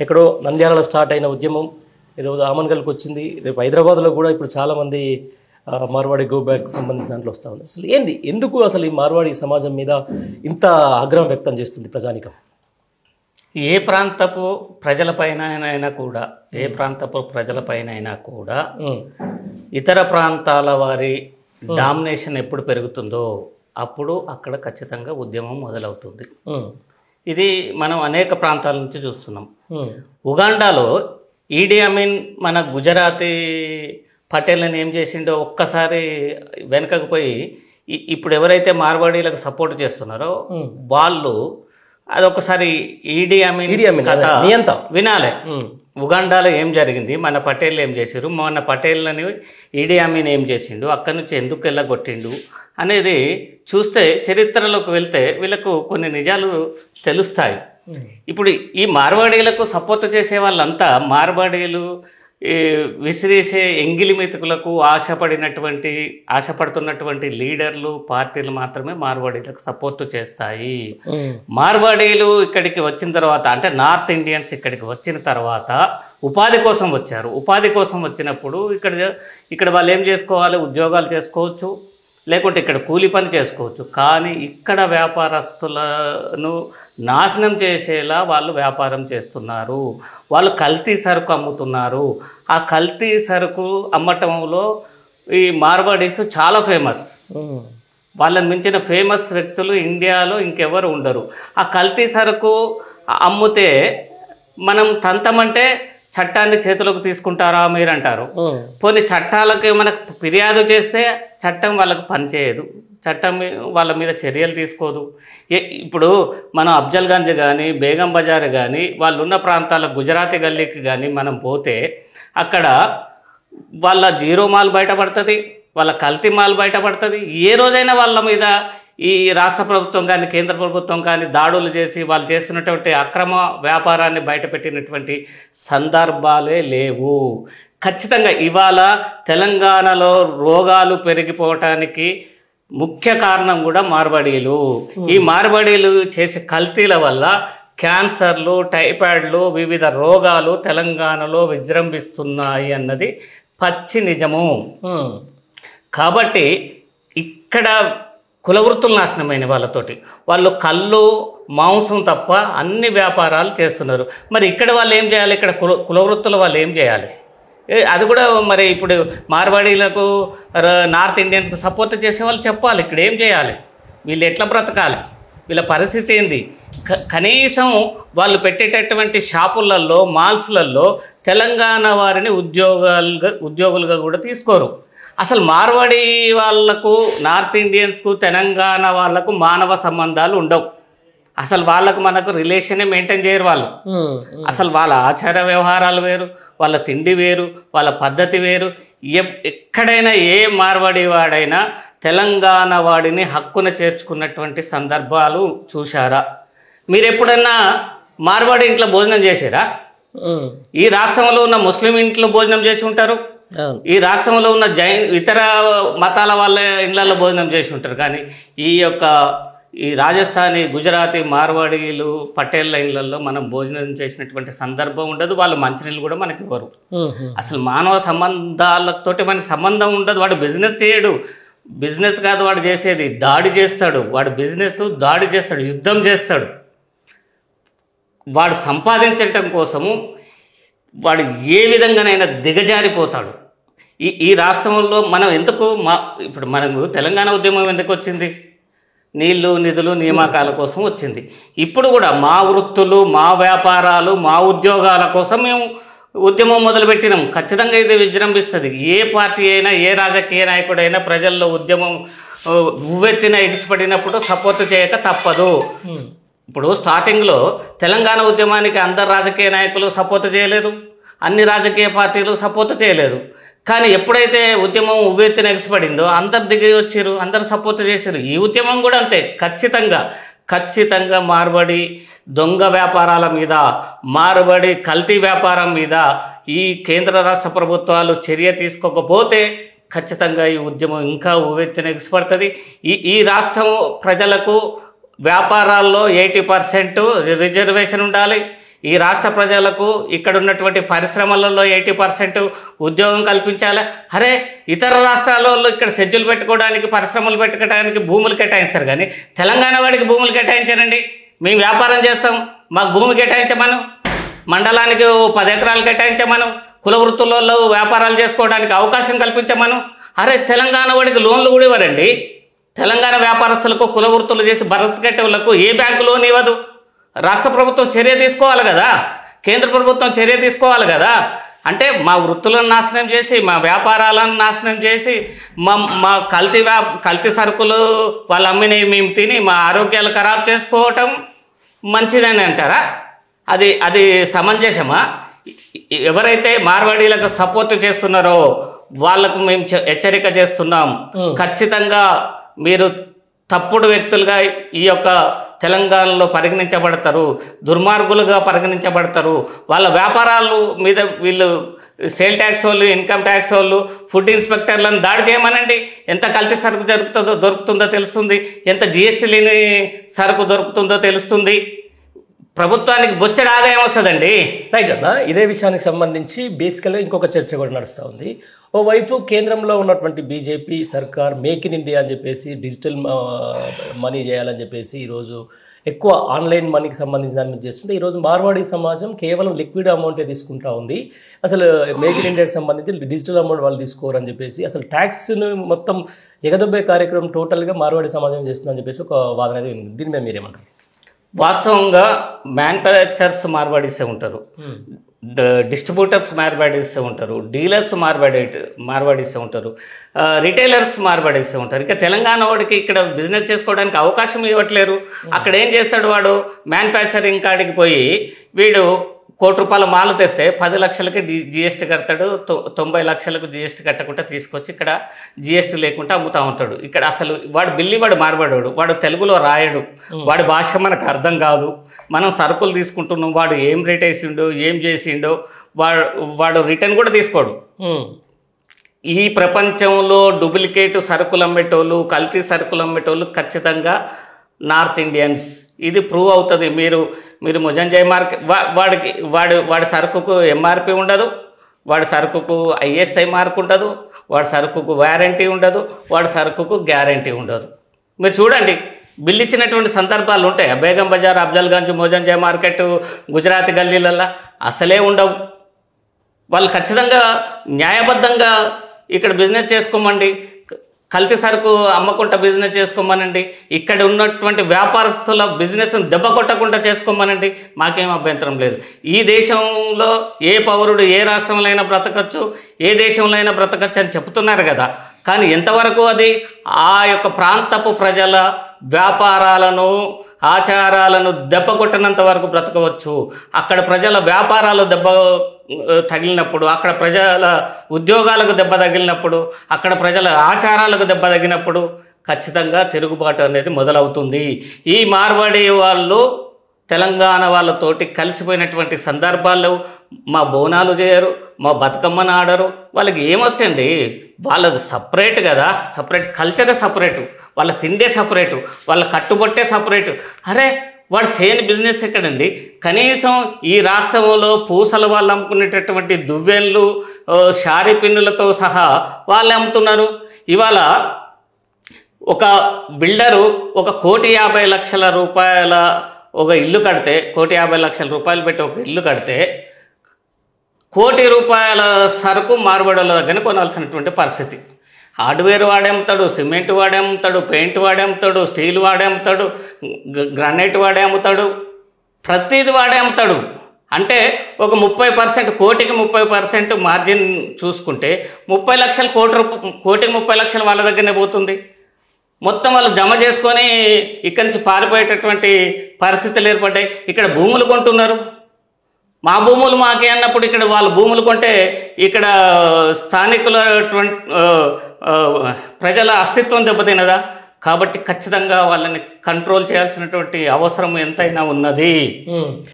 ఎక్కడో నంద్యాలలో స్టార్ట్ అయిన ఉద్యమం ఈరోజు ఆమన్గల్కి వచ్చింది. రేపు హైదరాబాద్లో కూడా ఇప్పుడు చాలామంది మార్వాడి గో బ్యాక్ సంబంధించిన దాంట్లో వస్తూ ఉంది. అసలు ఏంది, ఎందుకు అసలు ఈ మార్వాడి సమాజం మీద ఇంత ఆగ్రహం వ్యక్తం చేస్తుంది ప్రజానికం? ఏ ప్రాంతపు ప్రజలపైన కూడా ఇతర ప్రాంతాల వారి డామినేషన్ ఎప్పుడు పెరుగుతుందో అప్పుడు అక్కడ ఖచ్చితంగా ఉద్యమం మొదలవుతుంది. ఇది మనం అనేక ప్రాంతాల నుంచి చూస్తున్నాం. ఉగాండాలో ఈడీ అమీన్ మన గుజరాతీ పటేల్ని ఏం చేసిండో ఒక్కసారి వెనకకు పోయి ఇప్పుడు ఎవరైతే మార్వాడీలకు సపోర్ట్ చేస్తున్నారో వాళ్ళు అదొకసారి ఈడీ అమీన్ కథ వినాలి. ఉగాండాలో ఏం జరిగింది, మన పటేల్ ఏం చేశారు, మన పటేల్ని ఈడీ అమీన్ ఏం చేసిండు, అక్కడి నుంచి ఎందుకు వెళ్ళగొట్టిండు అనేది చూస్తే చరిత్రలోకి వెళ్తే వీళ్ళకు కొన్ని నిజాలు తెలుస్తాయి. ఇప్పుడు ఈ మార్వాడీలకు సపోర్ట్ చేసే వాళ్ళంతా మార్వాడీలు విసిరేసే ఎంగిలి మెతుకులకు ఆశపడుతున్నటువంటి లీడర్లు పార్టీలు మాత్రమే మార్వాడీలకు సపోర్టు చేస్తాయి. మార్వాడీలు ఇక్కడికి వచ్చిన తర్వాత, అంటే నార్త్ ఇండియన్స్ ఇక్కడికి వచ్చిన తర్వాత ఉపాధి కోసం వచ్చారు. ఉపాధి కోసం వచ్చినప్పుడు ఇక్కడ వాళ్ళు ఏం చేసుకోవాలి, ఉద్యోగాలు చేసుకోవచ్చు, లేకుంటే ఇక్కడ కూలి పని చేసుకోవచ్చు. కానీ ఇక్కడ వ్యాపారస్తులను నాశనం చేసేలా వాళ్ళు వ్యాపారం చేస్తున్నారు. వాళ్ళు కల్తీ సరుకు అమ్ముతున్నారు. ఆ కల్తీ సరుకు అమ్మటంలో ఈ మార్వాడీస్ చాలా ఫేమస్. వాళ్ళని మించిన ఫేమస్ వ్యక్తులు ఇండియాలో ఇంకెవరు ఉండరు. ఆ కల్తీ సరుకు అమ్మితే మనం తంతమంటే చట్టాన్ని చేతిలోకి తీసుకుంటారా మీరు అంటారు. పోనీ చట్టాలకి మనకు ఫిర్యాదు చేస్తే చట్టం వాళ్ళకు పనిచేయదు, చట్టం వాళ్ళ మీద చర్యలు తీసుకోదు. ఇప్పుడు మనం అఫ్జల్గంజ్ కానీ బేగం బజార్ కానీ వాళ్ళు ఉన్న ప్రాంతాల గుజరాతీ గల్లీకి కానీ మనం పోతే అక్కడ వాళ్ళ జీరో మాల్ బయటపడుతుంది, వాళ్ళ కల్తీ మాల్ బయటపడుతుంది. ఏ రోజైనా వాళ్ళ మీద ఈ రాష్ట్ర ప్రభుత్వం కానీ కేంద్ర ప్రభుత్వం కానీ దాడులు చేసి వాళ్ళు చేస్తున్నటువంటి అక్రమ వ్యాపారాన్ని బయటపెట్టినటువంటి సందర్భాలే లేవు. ఖచ్చితంగా ఇవాళ తెలంగాణలో రోగాలు పెరిగిపోవటానికి ముఖ్య కారణం కూడా మార్వాడీలు. ఈ మార్వాడీలు చేసే కల్తీల వల్ల క్యాన్సర్లు, టైఫాయిడ్లు, వివిధ రోగాలు తెలంగాణలో విజృంభిస్తున్నాయి అన్నది పచ్చి నిజము. కాబట్టి ఇక్కడ కులవృత్తులు నాశనమైన వాళ్ళతోటి వాళ్ళు కళ్ళు మాంసం తప్ప అన్ని వ్యాపారాలు చేస్తున్నారు. మరి ఇక్కడ వాళ్ళు ఏం చేయాలి, ఇక్కడ కులవృత్తుల వాళ్ళు ఏం చేయాలి? అది కూడా మరి ఇప్పుడు మార్వాడీలకు నార్త్ ఇండియన్స్కి సపోర్ట్ చేసే వాళ్ళు చెప్పాలి ఇక్కడ ఏం చేయాలి, వీళ్ళు ఎట్లా బ్రతకాలి, వీళ్ళ పరిస్థితి ఏంది. కనీసం వాళ్ళు పెట్టేటటువంటి షాపులలో మాల్స్లలో తెలంగాణ వారిని ఉద్యోగులుగా కూడా తీసుకోరు. అసలు మార్వాడి వాళ్లకు నార్త్ ఇండియన్స్కు తెలంగాణ వాళ్లకు మానవ సంబంధాలు ఉండవు. అసలు వాళ్ళకు మనకు రిలేషనే మెయింటైన్ చేయరు వాళ్ళు. అసలు వాళ్ళ ఆచార వ్యవహారాలు వేరు, వాళ్ళ తిండి వేరు, వాళ్ళ పద్ధతి వేరు. ఎక్కడైనా ఏ మార్వాడి వాడైనా తెలంగాణ వాడిని హక్కున చేర్చుకున్నటువంటి సందర్భాలు చూశారా? మీరు ఎప్పుడన్నా మార్వాడి ఇంట్లో భోజనం చేశారా? ఈ రాష్ట్రంలో ఉన్న ముస్లిం ఇంట్లో భోజనం చేసి ఉంటారు, ఈ రాష్ట్రంలో ఉన్న ఇతర మతాల వాళ్ళ ఇళ్లలో భోజనం చేసి ఉంటారు. కానీ ఈ రాజస్థానీ, గుజరాతీ, మార్వాడీలు, పటేళ్ల ఇళ్లలో మనం భోజనం చేసినటువంటి సందర్భం ఉండదు. వాళ్ళు మంచినీళ్ళు కూడా మనకి ఇవ్వరు. అసలు మానవ సంబంధాలతోటి మనకి సంబంధం ఉండదు. వాడు బిజినెస్ చేయడు, బిజినెస్ కాదు వాడు చేసేది, దాడి చేస్తాడు. వాడు బిజినెస్ దాడి చేస్తాడు, యుద్ధం చేస్తాడు. వాడు సంపాదించటం కోసము వాడు ఏ విధంగానైనా దిగజారిపోతాడు. ఈ రాష్ట్రంలో మనం ఇప్పుడు మనకు తెలంగాణ ఉద్యమం ఎందుకు వచ్చింది? నీళ్లు, నిధులు, నియామకాల కోసం వచ్చింది. ఇప్పుడు కూడా మా వృత్తులు, మా వ్యాపారాలు, మా ఉద్యోగాల కోసం మేము ఉద్యమం మొదలుపెట్టినాం. ఖచ్చితంగా ఇది విజృంభిస్తుంది. ఏ పార్టీ అయినా, ఏ రాజకీయ నాయకుడైనా ప్రజల్లో ఉద్యమం ఉవ్వెత్తిన ఎగిసిపడినప్పుడు సపోర్ట్ చేయక తప్పదు. ఇప్పుడు స్టార్టింగ్లో తెలంగాణ ఉద్యమానికి అందరు రాజకీయ నాయకులు సపోర్ట్ చేయలేదు, అన్ని రాజకీయ పార్టీలు సపోర్ట్ చేయలేదు. కానీ ఎప్పుడైతే ఉద్యమం ఉవ్వెత్తిన ఎగిసిపడిందో అందరు దిగి వచ్చారు, అందరు సపోర్ట్ చేశారు. ఈ ఉద్యమం కూడా అంతే. ఖచ్చితంగా మార్వాడి దొంగ వ్యాపారాల మీద, మార్వాడి కల్తీ వ్యాపారం మీద ఈ కేంద్ర రాష్ట్ర ప్రభుత్వాలు చర్య తీసుకోకపోతే ఖచ్చితంగా ఈ ఉద్యమం ఇంకా ఉవ్వెత్తిన ఎగిసిపడుతుంది. ఈ రాష్ట్రం ప్రజలకు వ్యాపారాల్లో 80% రిజర్వేషన్ ఉండాలి. ఈ రాష్ట్ర ప్రజలకు ఇక్కడ ఉన్నటువంటి పరిశ్రమలలో 80% ఉద్యోగం కల్పించాలి. అరే ఇతర రాష్ట్రాలలో ఇక్కడ షెడ్యూల్ పెట్టుకోవడానికి, పరిశ్రమలు పెట్టుకోవడానికి భూములు కేటాయిస్తారు, కానీ తెలంగాణ వాడికి భూములు కేటాయించారండి. మేము వ్యాపారం చేస్తాం, మాకు భూమి కేటాయించమను, మండలానికి 10 ఎకరాలు కేటాయించమను, కుల వృత్తులలో వ్యాపారాలు చేసుకోవడానికి అవకాశం కల్పించమను. అరే తెలంగాణ వాడికి లోన్లు కూడా ఇవ్వరండి. తెలంగాణ వ్యాపారస్తులకు, కుల వృత్తులు చేసి బతకట్టేవాళ్ళకు ఏ బ్యాంకు లోన్ ఇవ్వదు. రాష్ట్ర ప్రభుత్వం చర్య తీసుకోవాలి కదా, కేంద్ర ప్రభుత్వం చర్య తీసుకోవాలి కదా. అంటే మా వృత్తులను నాశనం చేసి, మా వ్యాపారాలను నాశనం చేసి, మా కల్తీ సరుకులు వాళ్ళు అమ్మినవి మేము తిని మా ఆరోగ్యాలు ఖరాబ్ చేసుకోవటం మంచిదని అంటారా? అది సమంజసమా? ఎవరైతే మార్వాడీలకు సపోర్ట్ చేస్తున్నారో వాళ్లకు మేము హెచ్చరిక చేస్తున్నాం. ఖచ్చితంగా మీరు తప్పుడు వ్యక్తులుగా ఈ యొక్క తెలంగాణలో పరిగణించబడతారు, దుర్మార్గులుగా పరిగణించబడతారు. వాళ్ళ వ్యాపారాలు మీద వీళ్ళు సేల్ ట్యాక్స్ వాళ్ళు, ఇన్కమ్ ట్యాక్స్ వాళ్ళు, ఫుడ్ ఇన్స్పెక్టర్లను దాడి చేయమనండి. ఎంత కల్తీ సరుకు దొరుకుతుందో తెలుస్తుంది, ఎంత జిఎస్టీ లేని సరుకు దొరుకుతుందో తెలుస్తుంది. ప్రభుత్వానికి బొచ్చడి ఆదాయం వస్తుందండి. రైట్ అన్న, ఇదే విషయానికి సంబంధించి బేసికల్గా ఇంకొక చర్చ కూడా నడుస్తూ ఉంది. ఓవైపు కేంద్రంలో ఉన్నటువంటి బీజేపీ సర్కార్ మేక్ ఇన్ ఇండియా అని చెప్పేసి, డిజిటల్ మనీ చేయాలని చెప్పేసి ఈరోజు ఎక్కువ ఆన్లైన్ మనీకి సంబంధించిన దాని మీద చేస్తుంటే, ఈరోజు మార్వాడీ సమాజం కేవలం లిక్విడ్ అమౌంటే తీసుకుంటా ఉంది. అసలు మేక్ ఇన్ ఇండియాకి సంబంధించి డిజిటల్ అమౌంట్ వాళ్ళు తీసుకోరని చెప్పేసి, అసలు ట్యాక్స్ను మొత్తం ఎగదొబ్బే కార్యక్రమం టోటల్గా మార్వాడీ సమాజం చేస్తుందని చెప్పేసి ఒక వాదన అయితే ఉంది. దీని మీద మీరేమంటారు? వాస్తవంగా మ్యానుఫ్యాక్చర్స్ మార్వాడీసే ఉంటారు, డిస్ట్రిబ్యూటర్స్ మార్వాడీసే ఉంటారు, డీలర్స్ మార్వాడీసే ఉంటారు, రిటైలర్స్ మార్వాడీసే ఉంటారు. ఇక తెలంగాణ వాడికి ఇక్కడ బిజినెస్ చేసుకోవడానికి అవకాశం ఇవ్వట్లేరు. అక్కడ ఏం చేస్తాడు వాడు? మ్యానుఫ్యాక్చరింగ్ కాడికి పోయి వీడు ₹1,00,00,000 మాలు తెస్తే 10 లక్షలకి జిఎస్టీ కడతాడు, 90 లక్షలకు జిఎస్టీ కట్టకుండా తీసుకొచ్చి ఇక్కడ జిఎస్టీ లేకుండా అమ్ముతా ఉంటాడు. ఇక్కడ అసలు వాడు వాడు మార్వాడు, వాడు తెలుగులో రాయడు, వాడి భాష మనకు అర్థం కాదు. మనం సరుకులు తీసుకుంటున్నాం, వాడు ఏం రేట్ వేసిండో, ఏం చేసిండో వాడు రిటర్న్ కూడా తీసుకోడు. ఈ ప్రపంచంలో డూప్లికేట్ సరుకులు అమ్మేటోళ్ళు, కల్తీ సరుకులు అమ్మేటోళ్ళు ఖచ్చితంగా నార్త్ ఇండియన్స్. ఇది ప్రూవ్ అవుతుంది. మీరు ముజంజయ్ మార్కెట్ వాడి సరుకుకు ఎంఆర్పి ఉండదు, వాడి సరుకుకు ఐఎస్ఐ మార్క్ ఉండదు, వాడి సరుకుకు వారంటీ ఉండదు, వాడి సరుకుకు గ్యారంటీ ఉండదు. మీరు చూడండి, బిల్లు ఇచ్చినటువంటి సందర్భాలు ఉంటాయి. బేగం బజార్, అఫ్జల్గంజ్, ముజంజయ్ మార్కెట్, గుజరాతీ గల్లీలల్లో అసలే ఉండవు. వాళ్ళు ఖచ్చితంగా న్యాయబద్ధంగా ఇక్కడ బిజినెస్ చేసుకోమండి, కల్తీ సరుకు అమ్మకుండా బిజినెస్ చేసుకోమనండి, ఇక్కడ ఉన్నటువంటి వ్యాపారస్తుల బిజినెస్ను దెబ్బ కొట్టకుండా చేసుకోమనండి, మాకేం అభ్యంతరం లేదు. ఈ దేశంలో ఏ పౌరుడు ఏ రాష్ట్రంలో అయినా బ్రతకచ్చు, ఏ దేశంలో అయినా బ్రతకచ్చు అని చెప్తున్నారు కదా. కానీ ఎంతవరకు అది ఆ యొక్క ప్రాంతపు ప్రజల వ్యాపారాలను, ఆచారాలను దెబ్బ కొట్టినంత వరకు బ్రతకవచ్చు. అక్కడ ప్రజల వ్యాపారాలు దెబ్బ తగిలినప్పుడు, అక్కడ ప్రజల ఉద్యోగాలకు దెబ్బ తగిలినప్పుడు, అక్కడ ప్రజల ఆచారాలకు దెబ్బ తగినప్పుడు ఖచ్చితంగా తిరుగుబాటు అనేది మొదలవుతుంది. ఈ మార్వాడి వాళ్ళు తెలంగాణ వాళ్ళతోటి కలిసిపోయినటువంటి సందర్భాల్లో మా బోనాలు చేయరు, మా బతుకమ్మను ఆడరు. వాళ్ళకి ఏమొచ్చండి? వాళ్ళది సపరేట్ కదా, సపరేట్ కల్చరే సపరేటు, వాళ్ళ తిండే సపరేటు, వాళ్ళ కట్టుబట్టే సపరేటు. అరే వాడు చేయని బిజినెస్ ఎక్కడండి? కనీసం ఈ రాష్ట్రంలో పూసల వాళ్ళు అమ్ముకునేటటువంటి దువ్వెన్లు, షారీ పిన్నులతో సహా వాళ్ళు అమ్ముతున్నారు. ఇవాళ ఒక బిల్డరు ₹1,50,00,000 ఒక ఇల్లు కడితే, ₹1,50,00,000 పెట్టి ఒక ఇల్లు కడితే ₹1,00,00,000 సరుకు మార్వాడోళ్ళ దగ్గర కొనాల్సినటువంటి పరిస్థితి. హార్డ్వేర్ వాడే అమ్ముతాడు, సిమెంట్ వాడే అమ్ముతాడు, పెయింట్ వాడే అమ్ముతాడు, స్టీల్ వాడే అమ్ముతాడు, గ్రానైట్ వాడే అమ్ముతాడు, ప్రతిది వాడే అమ్ముతాడు. అంటే ఒక 30%, కోటికి 30% మార్జిన్ చూసుకుంటే 30 లక్షలు, కోటికి 30 లక్షలు వాళ్ళ దగ్గరనే పోతుంది. మొత్తం వాళ్ళు జమ చేసుకొని ఇక్కడి నుంచి పారిపోయేటటువంటి పరిస్థితులు ఏర్పడ్డాయి. ఇక్కడ భూములు కొంటున్నారు, మా భూములు మాకే అన్నప్పుడు ఇక్కడ వాళ్ళు భూములు కొంటే ఇక్కడ స్థానికుల ప్రజల అస్తిత్వం దెబ్బతినదా? కాబట్టి ఖచ్చితంగా వాళ్ళని కంట్రోల్ చేయాల్సినటువంటి అవసరం ఎంతైనా ఉన్నది.